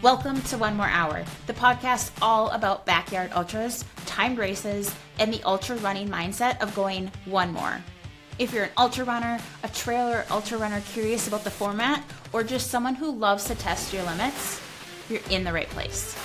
Welcome to One More Hour, the podcast all about backyard ultras, timed races, and the ultra running mindset of going one more. If you're an ultra runner, a trail or ultra runner curious about the format, or just someone who loves to test your limits, you're in the right place.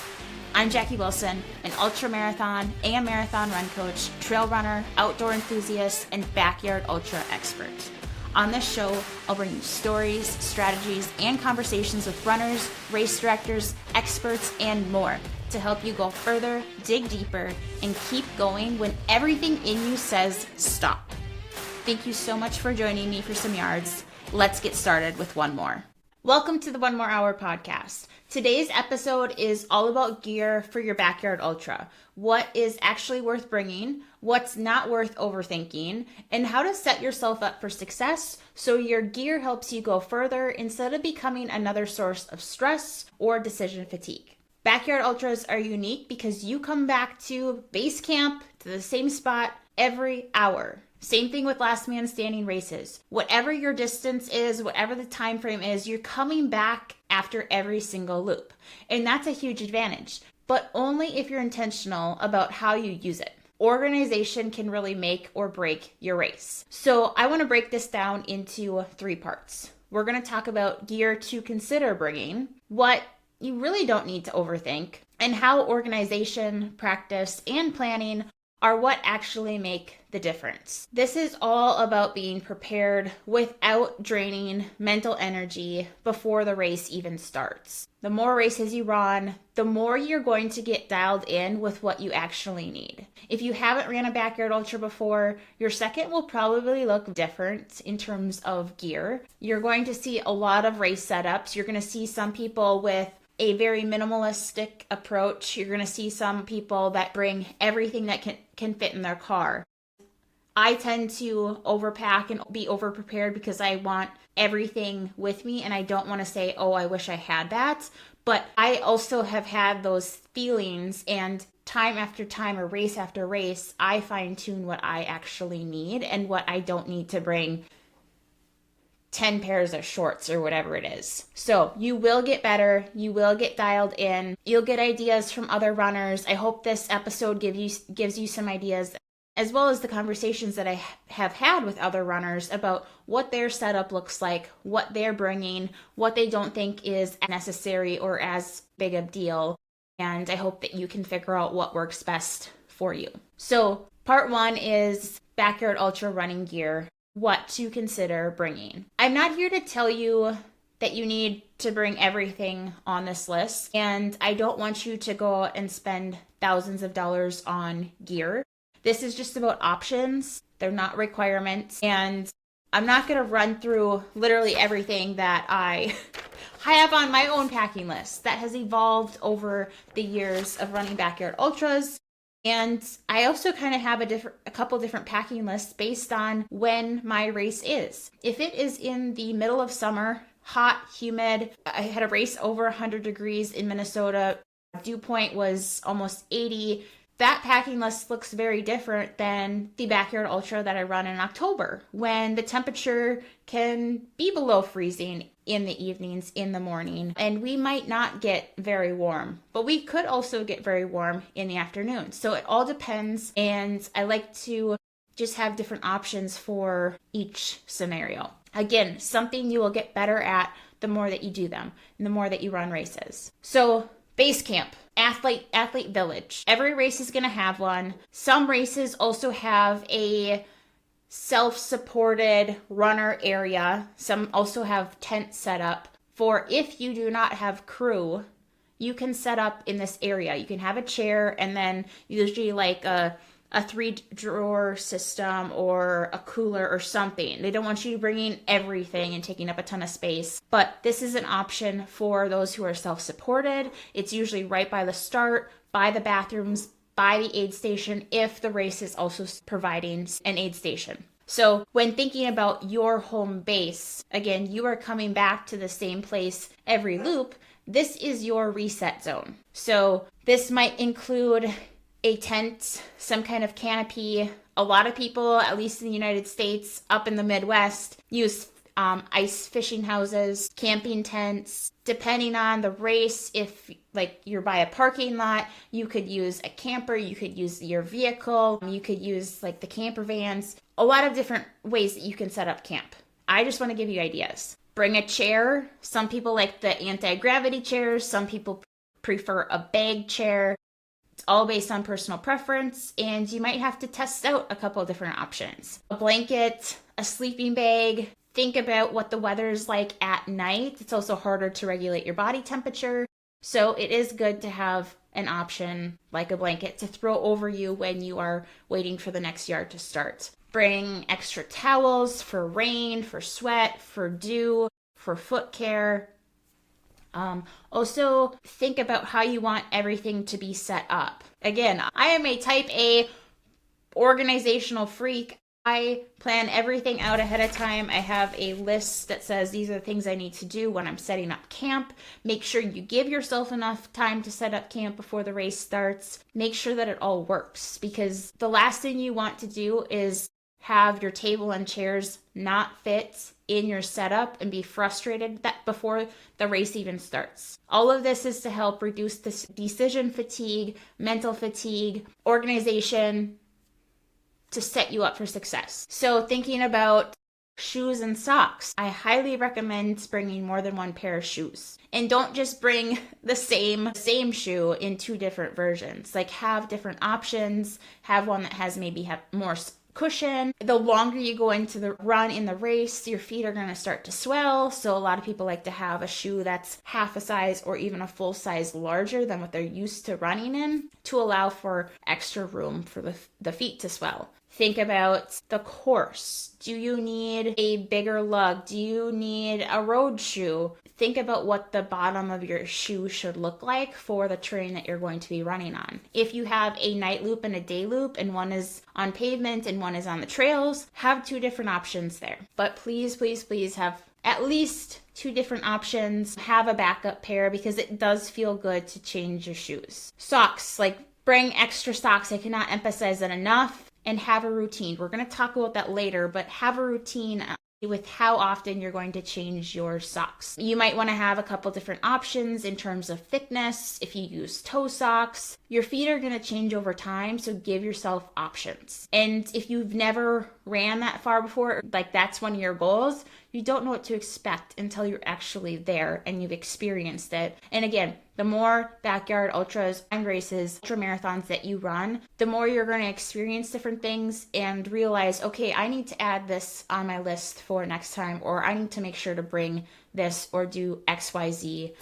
I'm Jackie Wilson, an ultra marathon and marathon run coach, trail runner, outdoor enthusiast, and backyard ultra expert. On this show, I'll bring you stories, strategies, and conversations with runners, race directors, experts, and more to help you go further, dig deeper, and keep going when everything in you says stop. Thank you so much for joining me for some yards. Let's get started with one more. Welcome to the One More Hour podcast. Today's episode is all about gear for your backyard ultra. What is actually worth bringing, what's not worth overthinking, and how to set yourself up for success so your gear helps you go further instead of becoming another source of stress or decision fatigue. Backyard ultras are unique because you come back to base camp, to the same spot every hour. Same thing with last man standing races. Whatever your distance is, whatever the time frame is, you're coming back after every single loop. And that's a huge advantage, but only if you're intentional about how you use it. Organization can really make or break your race. So I want to break this down into 3 parts. We're going to talk about gear to consider bringing, what you really don't need to overthink, and how organization, practice, and planning are what actually make the difference. This is all about being prepared without draining mental energy before the race even starts. The more races you run, the more you're going to get dialed in with what you actually need. If you haven't ran a backyard ultra before, your second will probably look different in terms of gear. You're going to see a lot of race setups. You're going to see some people with a very minimalistic approach. You're going to see some people that bring everything that can fit in their car. I tend to overpack and be overprepared because I want everything with me and I don't want to say, oh, I wish I had that. But I also have had those feelings, and time after time or race after race, I fine tune what I actually need and what I don't need to bring 10 pairs of shorts or whatever it is. So you will get better. You will get dialed in. You'll get ideas from other runners. I hope this episode gives you some ideas, as well as the conversations that I have had with other runners about what their setup looks like, what they're bringing, what they don't think is necessary or as big a deal. And I hope that you can figure out what works best for you. So part 1 is backyard ultra running gear. What to consider bringing. I'm not here to tell you that you need to bring everything on this list, and I don't want you to go and spend thousands of dollars on gear. This is just about options. They're not requirements, and I'm not going to run through literally everything that I have on my own packing list that has evolved over the years of running backyard ultras. And I also kind of have a couple different packing lists based on when my race is. If it is in the middle of summer, hot, humid, I had a race over 100 degrees in Minnesota. Dew point was almost 80. That packing list looks very different than the backyard ultra that I run in October, when the temperature can be below freezing in the evenings, in the morning, and we might not get very warm, but we could also get very warm in the afternoon. So it all depends, and I like to just have different options for each scenario. Again, something you will get better at the more that you do them and the more that you run races. So base camp, athlete village. Every race is going to have one. Some races also have a self-supported runner area. Some also have tents set up for if you do not have crew, you can set up in this area. You can have a chair and then usually like a 3-drawer system or a cooler or something. They don't want you bringing everything and taking up a ton of space, but this is an option for those who are self-supported. It's usually right by the start, by the bathrooms, by the aid station, if the race is also providing an aid station. So when thinking about your home base, again, you are coming back to the same place every loop. This is your reset zone. So this might include a tent, some kind of canopy. A lot of people, at least in the United States, up in the Midwest, use ice fishing houses, camping tents. Depending on the race, if like you're by a parking lot, you could use a camper, you could use your vehicle, you could use like the camper vans, a lot of different ways that you can set up camp. I just want to give you ideas. Bring a chair. Some people like the anti-gravity chairs. Some people prefer a bag chair. It's all based on personal preference, and you might have to test out a couple of different options. A blanket, a sleeping bag. Think about what the weather is like at night. It's also harder to regulate your body temperature. So it is good to have an option like a blanket to throw over you when you are waiting for the next yard to start. Bring extra towels for rain, for sweat, for dew, for foot care. Also, think about how you want everything to be set up. Again, I am a type A organizational freak. I plan everything out ahead of time. I have a list that says these are the things I need to do when I'm setting up camp. Make sure you give yourself enough time to set up camp before the race starts. Make sure that it all works, because the last thing you want to do is have your table and chairs not fit in your setup and be frustrated that before the race even starts. All of this is to help reduce this decision fatigue, mental fatigue, organization, to set you up for success. So thinking about shoes and socks, I highly recommend bringing more than one pair of shoes. And don't just bring the same shoe in two different versions. Like, have different options. Have one that has more cushion. The longer you go into the run in the race, your feet are going to start to swell. So a lot of people like to have a shoe that's half a size or even a full size larger than what they're used to running in, to allow for extra room for the feet to swell. Think about the course. Do you need a bigger lug? Do you need a road shoe? Think about what the bottom of your shoe should look like for the terrain that you're going to be running on. If you have a night loop and a day loop, and one is on pavement and one is on the trails, have two different options there. But please, please, please have at least two different options. Have a backup pair, because it does feel good to change your shoes. Socks, like, bring extra socks. I cannot emphasize that enough. And have a routine. We're going to talk about that later, but have a routine with how often you're going to change your socks. You might want to have a couple different options in terms of thickness. If you use toe socks, your feet are going to change over time, so give yourself options. And if you've never ran that far before, like that's one of your goals, you don't know what to expect until you're actually there and you've experienced it. And again, the more backyard ultras and races, ultra marathons that you run, the more you're going to experience different things and realize, okay, I need to add this on my list for next time, or I need to make sure to bring this or do XYZ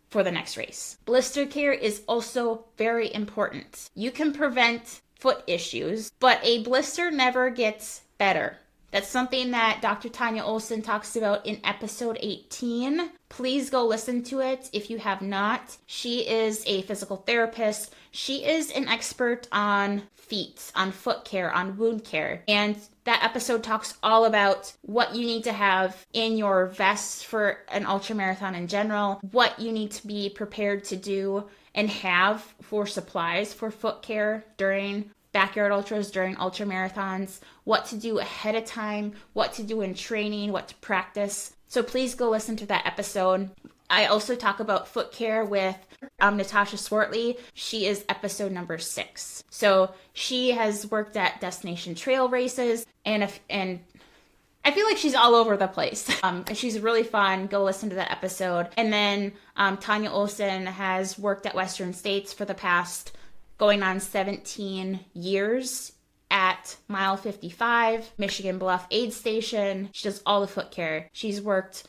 for the next race. Blister care is also very important. You can prevent foot issues, but a blister never gets better. That's something that Dr. Tanya Olson talks about in episode 18. Please go listen to it if you have not. She is a physical therapist. She is an expert on feet, on foot care, on wound care. And that episode talks all about what you need to have in your vest for an ultramarathon in general, what you need to be prepared to do and have for supplies for foot care during backyard ultras, during ultra marathons, what to do ahead of time, what to do in training, what to practice. So please go listen to that episode. I also talk about foot care with Natasha Swartley. She is episode number 6. So she has worked at destination trail races, and I feel like she's all over the place. She's really fun. Go listen to that episode. And then Tanya Olson has worked at Western States for the past going on 17 years at Mile 55, Michigan Bluff Aid Station. She does all the foot care. She's worked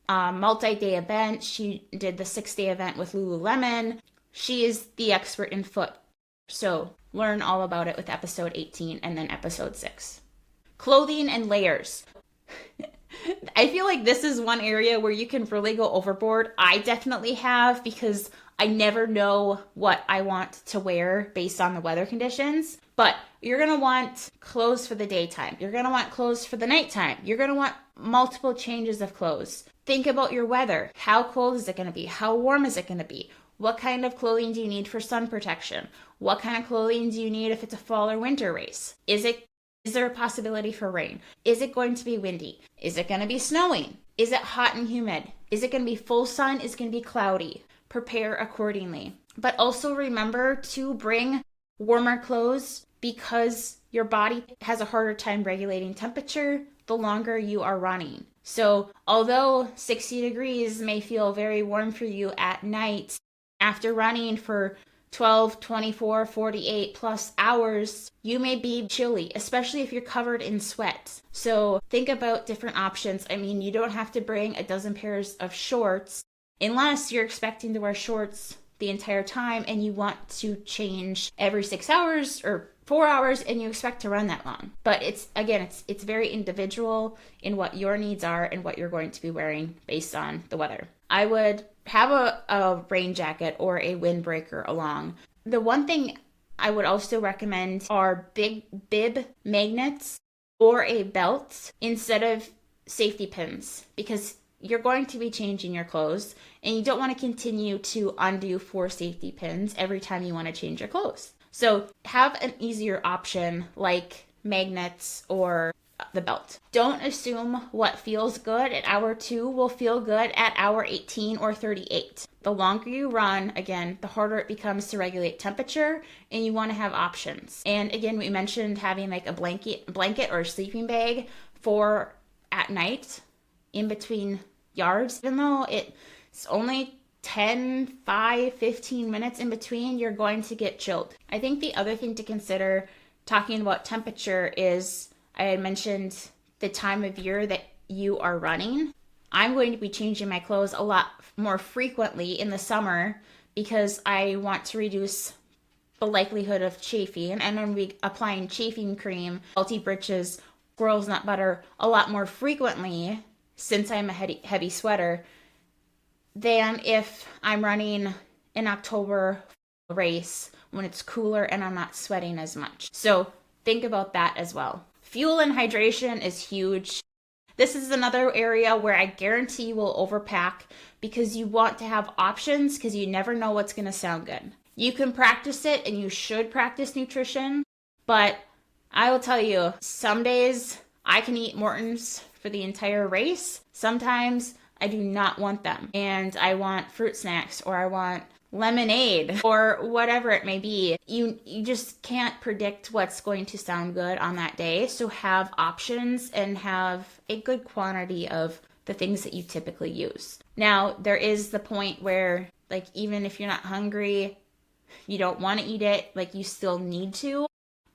multi-day events. She did the 6-day event with Lululemon. She is the expert in foot. So learn all about it with episode 18 and then episode 6. Clothing and layers. I feel like this is one area where you can really go overboard. I definitely have, because I never know what I want to wear based on the weather conditions. But you're going to want clothes for the daytime. You're going to want clothes for the nighttime. You're going to want multiple changes of clothes. Think about your weather. How cold is it going to be? How warm is it going to be? What kind of clothing do you need for sun protection? What kind of clothing do you need if it's a fall or winter race? Is it Is there a possibility for rain? Is it going to be windy? Is it going to be snowing? Is it hot and humid? Is it going to be full sun? Is it going to be cloudy? Prepare accordingly. But also remember to bring warmer clothes because your body has a harder time regulating temperature the longer you are running. So although 60 degrees may feel very warm for you at night, after running for 12, 24, 48 plus hours, you may be chilly, especially if you're covered in sweat. So think about different options. I mean, you don't have to bring a dozen pairs of shorts unless you're expecting to wear shorts the entire time and you want to change every 6 hours or 4 hours and you expect to run that long. But it's very individual in what your needs are and what you're going to be wearing based on the weather. I would have a rain jacket or a windbreaker along. The one thing I would also recommend are big bib magnets or a belt instead of safety pins, because you're going to be changing your clothes and you don't want to continue to undo 4 safety pins every time you want to change your clothes. So have an easier option like magnets or the belt. Don't assume what feels good at hour 2 will feel good at hour 18 or 38. The longer you run, again, the harder it becomes to regulate temperature, and you want to have options. And again, we mentioned having like a blanket or a sleeping bag for at night in between yards. Even though it's only 10, 5, 15 minutes in between, you're going to get chilled. I think the other thing to consider talking about temperature is, I had mentioned the time of year that you are running. I'm going to be changing my clothes a lot more frequently in the summer because I want to reduce the likelihood of chafing, and I'm going to be applying chafing cream, Salty Britches, squirrel's nut butter a lot more frequently since I'm a heavy sweater than if I'm running an October race when it's cooler and I'm not sweating as much. So think about that as well. Fuel and hydration is huge. This is another area where I guarantee you will overpack because you want to have options because you never know what's going to sound good. You can practice it and you should practice nutrition, but I will tell you, some days I can eat Morton's for the entire race. Sometimes I do not want them and I want fruit snacks or I want lemonade or whatever it may be. You just can't predict what's going to sound good on that day. So have options and have a good quantity of the things that you typically use. Now, there is the point where, like, even if you're not hungry, you don't want to eat it, like, you still need to.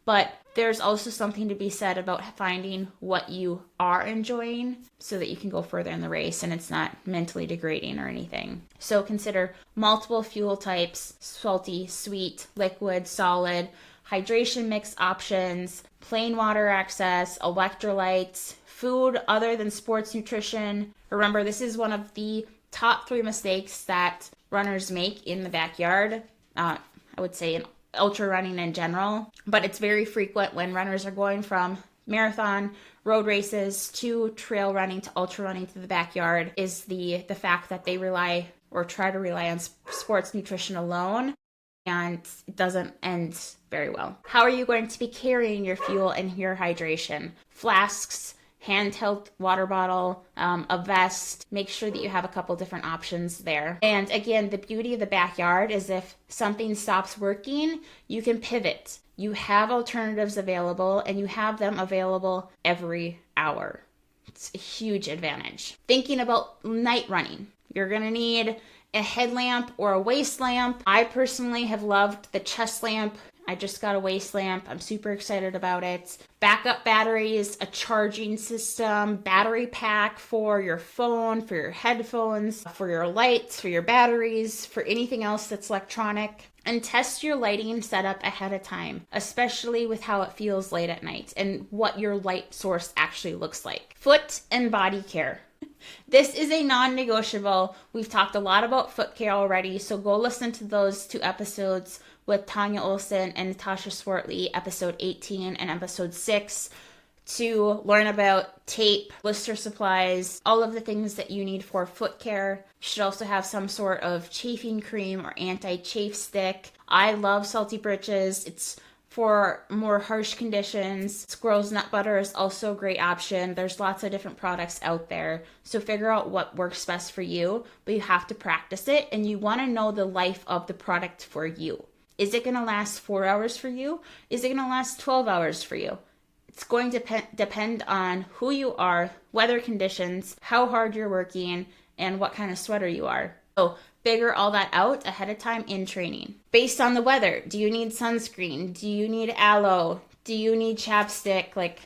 But there's also something to be said about finding what you are enjoying so that you can go further in the race and it's not mentally degrading or anything. So consider multiple fuel types: salty, sweet, liquid, solid, hydration mix options, plain water access, electrolytes, food other than sports nutrition. Remember, this is one of the top 3 mistakes that runners make in the backyard. I would say in ultra running in general, but it's very frequent when runners are going from marathon, road races to trail running to ultra running to the backyard is the fact that they rely or try to rely on sports nutrition alone, and it doesn't end very well. How are you going to be carrying your fuel and your hydration? Flasks, handheld water bottle, a vest. Make sure that you have a couple different options there. And again, the beauty of the backyard is if something stops working, you can pivot. You have alternatives available and you have them available every hour. It's a huge advantage. Thinking about night running, you're going to need a headlamp or a waist lamp. I personally have loved the chest lamp. I just got a waist lamp. I'm super excited about it. Backup batteries, a charging system, battery pack for your phone, for your headphones, for your lights, for your batteries, for anything else that's electronic. And test your lighting setup ahead of time, especially with how it feels late at night and what your light source actually looks like. Foot and body care. This is a non-negotiable. We've talked a lot about foot care already, so go listen to those 2 episodes with Tanya Olson and Natasha Swartley, episode 18 and episode 6, to learn about tape, blister supplies, all of the things that you need for foot care. You should also have some sort of chafing cream or anti-chafe stick. I love Salty Britches. It's For more harsh conditions, squirrel's nut butter is also a great option. There's lots of different products out there. So figure out what works best for you, but you have to practice it and you want to know the life of the product for you. Is it going to last 4 hours for you? Is it going to last 12 hours for you? It's going to depend on who you are, weather conditions, how hard you're working, and what kind of sweater you are. So figure all that out ahead of time in training. Based on the weather, do you need sunscreen? Do you need aloe? Do you need chapstick? Like,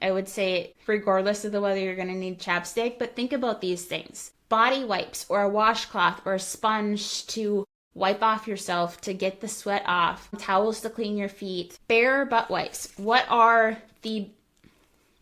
I would say regardless of the weather, you're going to need chapstick, but think about these things. Body wipes or a washcloth or a sponge to wipe off yourself to get the sweat off. Towels to clean your feet. Bare butt wipes. What are the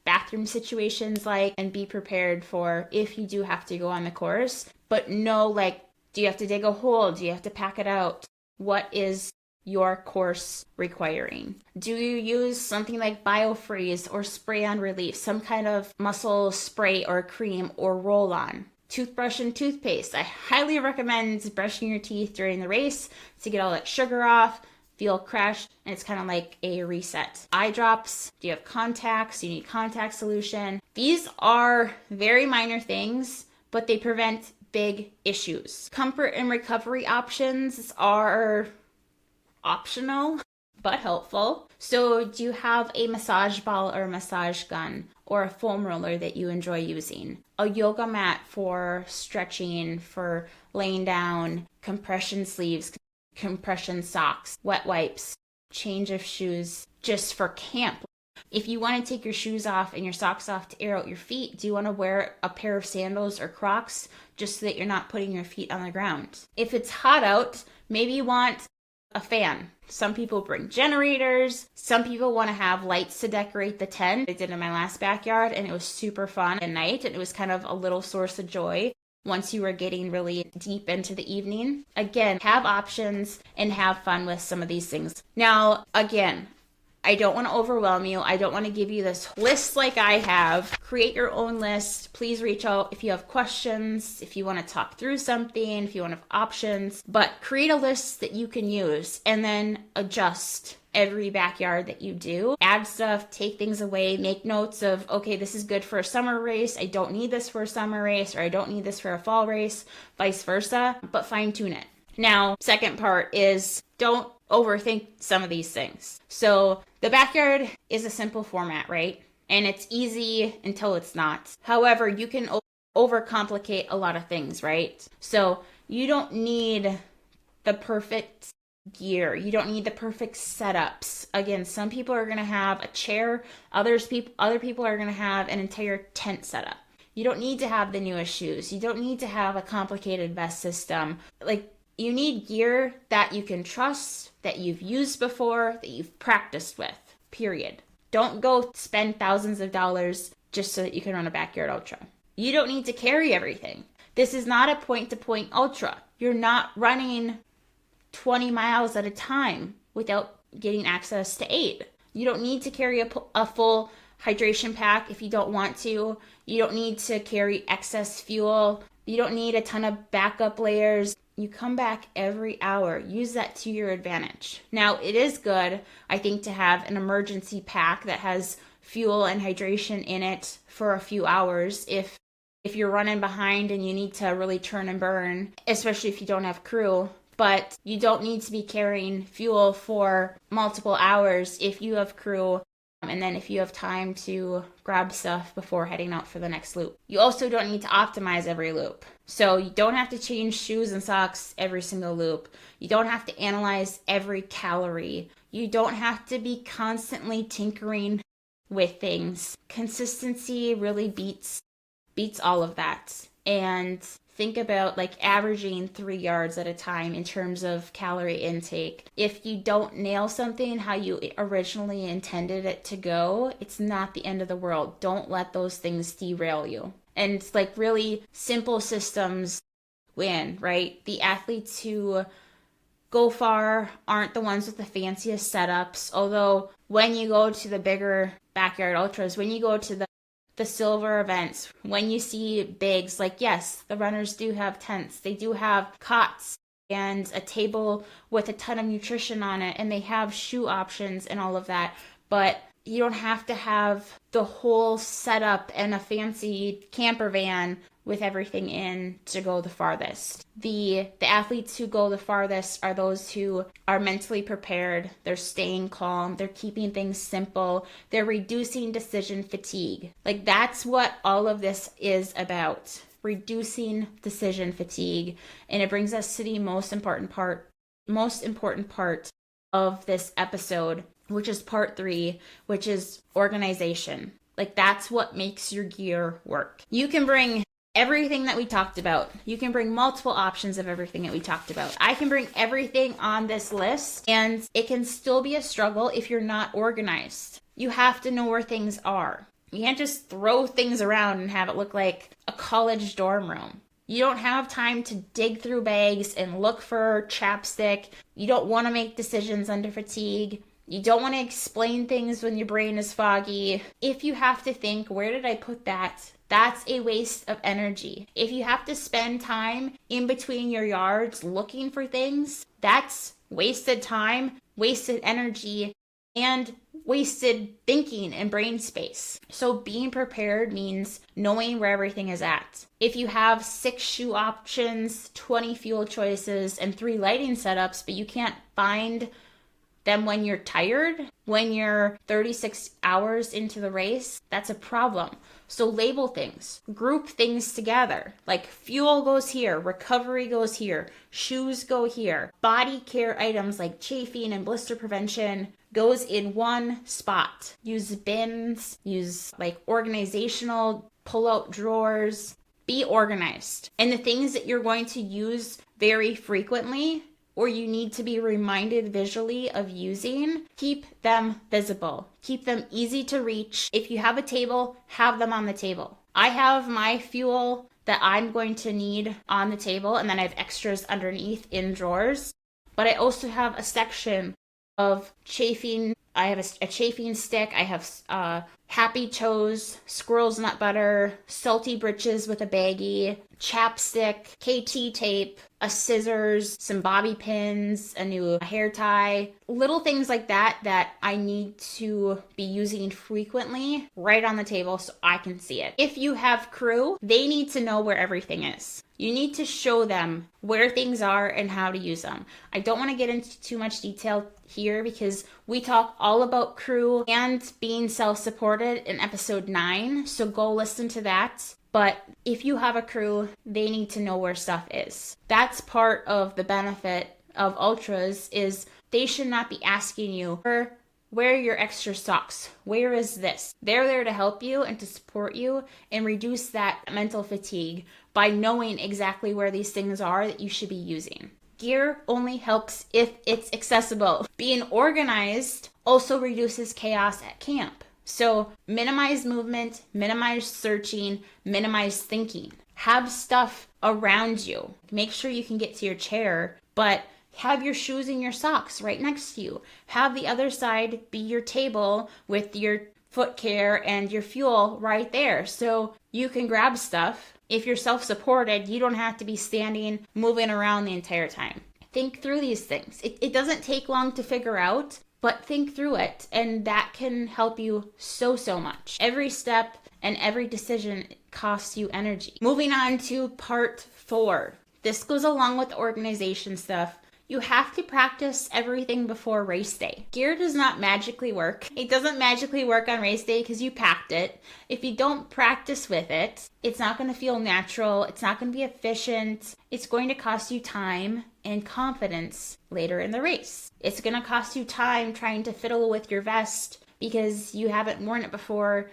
bathroom situations like, and be prepared for if you do have to go on the course, but know, like, do you have to dig a hole? Do you have to pack it out? What is your course requiring? Do you use something like BioFreeze or spray on relief, some kind of muscle spray or cream or roll on? Toothbrush and toothpaste. I highly recommend brushing your teeth during the race to get all that sugar off, feel crushed, and it's kind of like a reset. Eye drops. Do you have contacts? You need contact solution. These are very minor things, but they prevent big issues. Comfort and recovery options are optional, but helpful. So do you have a massage ball or a massage gun or a foam roller that you enjoy using? A yoga mat for stretching, for laying down, compression sleeves, compression socks, wet wipes, change of shoes just for camp. If you want to take your shoes off and your socks off to air out your feet, do you want to wear a pair of sandals or Crocs just so that you're not putting your feet on the ground? If it's hot out, maybe you want a fan. Some people bring generators. Some people want to have lights to decorate the tent. I did in my last backyard and it was super fun at night, and it was kind of a little source of joy once you were getting really deep into the evening. Again, have options and have fun with some of these things. Now, again, I don't want to overwhelm you. I don't want to give you this list like I have. Create your own list. Please reach out if you have questions, if you want to talk through something, if you want to have options. But create a list that you can use and then adjust every backyard that you do. Add stuff, take things away, make notes of, okay, this is good for a summer race. I don't need this for a summer race, or I don't need this for a fall race, vice versa, but fine tune it. Now, second part is don't overthink some of these things. So the backyard is a simple format, right? And it's easy until it's not. However, you can overcomplicate a lot of things, right? So you don't need the perfect gear. You don't need the perfect setups. Again, some people are going to have a chair. Other people are going to have an entire tent setup. You don't need to have the newest shoes. You don't need to have a complicated vest system. Like, you need gear that you can trust, that you've used before, that you've practiced with, period. Don't go spend thousands of dollars just so that you can run a backyard ultra. You don't need to carry everything. This is not a point-to-point ultra. You're not running 20 miles at a time without getting access to aid. You don't need to carry a full hydration pack if you don't want to. You don't need to carry excess fuel. You don't need a ton of backup layers. You come back every hour. Use that to your advantage. Now, it is good, I think, to have an emergency pack that has fuel and hydration in it for a few hours if you're running behind and you need to really turn and burn, especially if you don't have crew. But you don't need to be carrying fuel for multiple hours if you have crew, and then if you have time to grab stuff before heading out for the next loop. You also don't need to optimize every loop. So you don't have to change shoes and socks every single loop. You don't have to analyze every calorie. You don't have to be constantly tinkering with things. Consistency really beats all of that. And think about like averaging 3 yards at a time in terms of calorie intake. If you don't nail something how you originally intended it to go, it's not the end of the world. Don't let those things derail you. And like really simple systems win, right? The athletes who go far aren't the ones with the fanciest setups. Although when you go to the bigger backyard ultras, when you go to the silver events, when you see bigs, like yes, the runners do have tents, they do have cots, and a table with a ton of nutrition on it, and they have shoe options and all of that, but you don't have to have the whole setup and a fancy camper van with everything in to go the farthest. The athletes who go the farthest are those who are mentally prepared, they're staying calm, they're keeping things simple, they're reducing decision fatigue. Like, that's what all of this is about, reducing decision fatigue. And it brings us to the most important part of this episode, which is part 3, which is organization. Like, that's what makes your gear work. You can bring everything that we talked about. You can bring multiple options of everything that we talked about. I can bring everything on this list, and it can still be a struggle if you're not organized. You have to know where things are. You can't just throw things around and have it look like a college dorm room. You don't have time to dig through bags and look for chapstick. You don't want to make decisions under fatigue. You don't want to explain things when your brain is foggy. If you have to think, where did I put that? That's a waste of energy. If you have to spend time in between your yards looking for things, that's wasted time, wasted energy, and wasted thinking and brain space. So being prepared means knowing where everything is at. If you have 6 shoe options, 20 fuel choices, and 3 lighting setups, but you can't find them when you're tired, when you're 36 hours into the race, that's a problem. So label things, group things together. Like, fuel goes here, recovery goes here, shoes go here. Body care items like chafing and blister prevention goes in one spot. Use bins, use like organizational pull-out drawers. Be organized. And the things that you're going to use very frequently, or you need to be reminded visually of using, keep them visible. Keep them easy to reach. If you have a table, have them on the table. I have my fuel that I'm going to need on the table, and then I have extras underneath in drawers. But I also have a section of chafing. I have a chafing stick. I have Happy Toes, squirrel's nut butter, salty britches with a baggie, chapstick, KT tape, a scissors, some bobby pins, a new hair tie, little things like that that I need to be using frequently right on the table so I can see it. If you have crew, they need to know where everything is. You need to show them where things are and how to use them. I don't want to get into too much detail here because we talk all about crew and being self-supported in episode 9, so go listen to that. But if you have a crew, they need to know where stuff is. That's part of the benefit of ultras, is they should not be asking you, where are your extra socks? Where is this? They're there to help you and to support you and reduce that mental fatigue by knowing exactly where these things are that you should be using. Gear only helps if it's accessible. Being organized also reduces chaos at camp. So minimize movement, minimize searching, minimize thinking. Have stuff around you. Make sure you can get to your chair, but have your shoes and your socks right next to you. Have the other side be your table with your foot care and your fuel right there so you can grab stuff. If you're self-supported, you don't have to be standing, moving around the entire time. Think through these things. It doesn't take long to figure out, but think through it, and that can help you so much. Every step and every decision costs you energy. Moving on to part 4. This goes along with the organization stuff. You have to practice everything before race day. Gear does not magically work. It doesn't magically work on race day because you packed it. If you don't practice with it, it's not going to feel natural. It's not going to be efficient. It's going to cost you time and confidence later in the race. It's going to cost you time trying to fiddle with your vest because you haven't worn it before,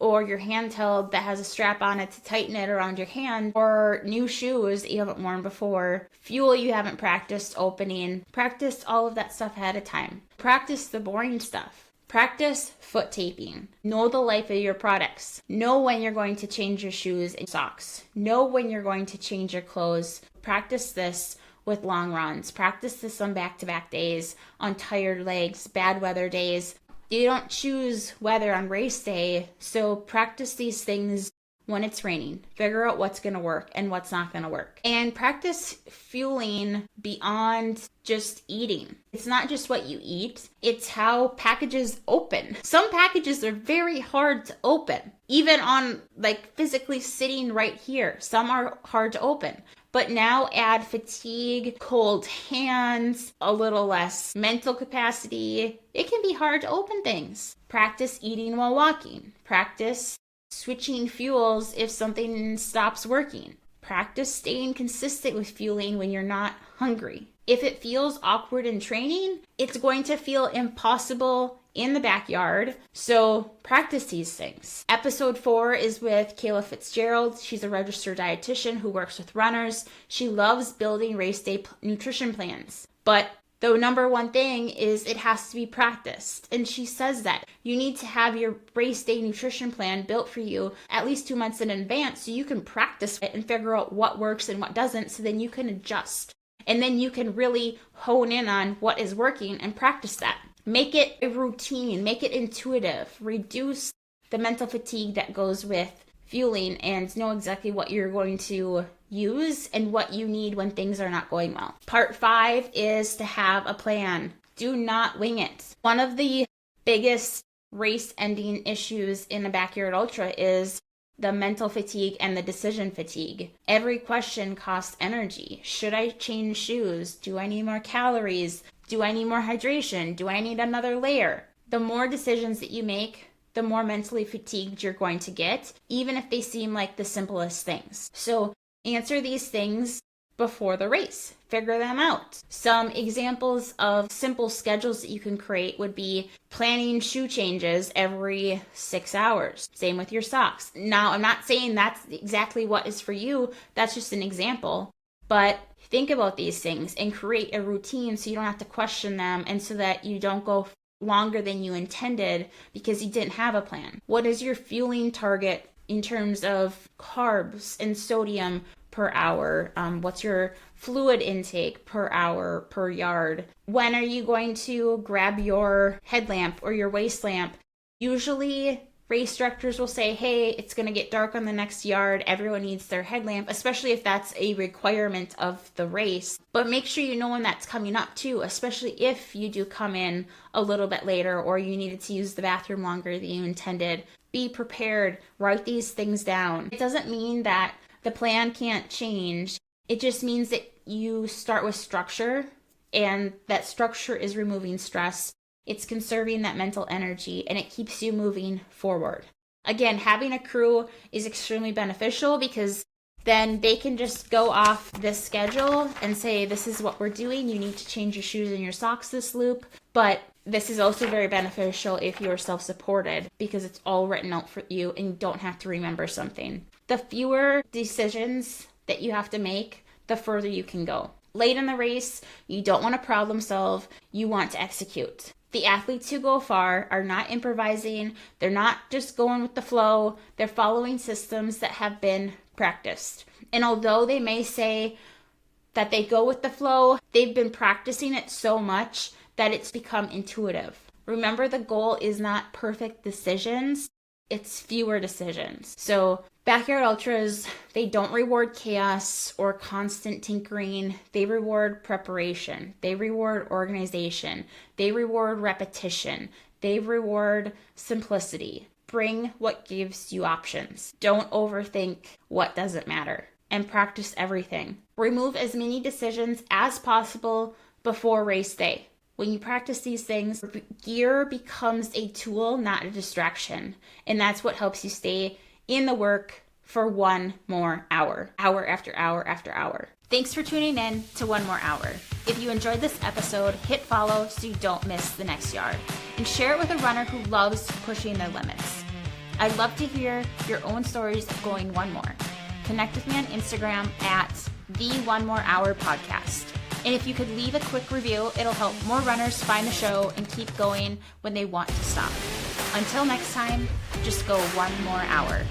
or your handheld that has a strap on it to tighten it around your hand, or new shoes that you haven't worn before, fuel you haven't practiced opening. Practice all of that stuff ahead of time. Practice the boring stuff. Practice foot taping. Know the life of your products. Know when you're going to change your shoes and socks. Know when you're going to change your clothes. Practice this with long runs. Practice this on back-to-back days, on tired legs, bad weather days. You don't choose weather on race day, so practice these things when it's raining. Figure out what's going to work and what's not going to work. And practice fueling beyond just eating. It's not just what you eat, it's how packages open. Some packages are very hard to open, even on like physically sitting right here. Some are hard to open. But now add fatigue, cold hands, a little less mental capacity. It can be hard to open things. Practice eating while walking. Practice switching fuels if something stops working. Practice staying consistent with fueling when you're not hungry. If it feels awkward in training, it's going to feel impossible in the backyard. So practice these things. Episode 4 is with Kayla Fitzgerald. She's a registered dietitian who works with runners. She loves building race day nutrition plans. But the number one thing is it has to be practiced. And she says that you need to have your race day nutrition plan built for you at least 2 months in advance so you can practice it and figure out what works and what doesn't, so then you can adjust. And then you can really hone in on what is working and practice that. Make it a routine, make it intuitive, reduce the mental fatigue that goes with fueling, and know exactly what you're going to use and what you need when things are not going well. Part 5 is to have a plan. Do not wing it. One of the biggest race ending issues in a backyard ultra is the mental fatigue and the decision fatigue. Every question costs energy. Should I change shoes? Do I need more calories? Do I need more hydration? Do I need another layer? The more decisions that you make, the more mentally fatigued you're going to get, even if they seem like the simplest things. So answer these things before the race. Figure them out. Some examples of simple schedules that you can create would be planning shoe changes every 6 hours. Same with your socks. Now, I'm not saying that's exactly what is for you. That's just an example. But think about these things and create a routine so you don't have to question them, and so that you don't go longer than you intended because you didn't have a plan. What is your fueling target in terms of carbs and sodium per hour? What's your fluid intake per hour, per yard? When are you going to grab your headlamp or your waist lamp? Usually race directors will say, hey, it's going to get dark on the next yard. Everyone needs their headlamp, especially if that's a requirement of the race. But make sure you know when that's coming up too, especially if you do come in a little bit later or you needed to use the bathroom longer than you intended. Be prepared. Write these things down. It doesn't mean that the plan can't change. It just means that you start with structure, and that structure is removing stress. It's conserving that mental energy, and it keeps you moving forward. Again, having a crew is extremely beneficial because then they can just go off this schedule and say, this is what we're doing. You need to change your shoes and your socks this loop. But this is also very beneficial if you're self-supported because it's all written out for you and you don't have to remember something. The fewer decisions that you have to make, the further you can go. Late in the race, you don't want to problem solve. You want to execute. The athletes who go far are not improvising. They're not just going with the flow. They're following systems that have been practiced. And although they may say that they go with the flow, they've been practicing it so much that it's become intuitive. Remember, the goal is not perfect decisions. It's fewer decisions. So backyard ultras, they don't reward chaos or constant tinkering. They reward preparation. They reward organization. They reward repetition. They reward simplicity. Bring what gives you options. Don't overthink what doesn't matter. And practice everything. Remove as many decisions as possible before race day. When you practice these things, gear becomes a tool, not a distraction. And that's what helps you stay in the work for one more hour after hour after hour. Thanks for tuning in to One More Hour. If you enjoyed this episode, hit follow so you don't miss the next yard. And share it with a runner who loves pushing their limits. I'd love to hear your own stories of going one more. Connect with me on Instagram at the One More Hour Podcast. And if you could leave a quick review, it'll help more runners find the show and keep going when they want to stop. Until next time, just go one more hour.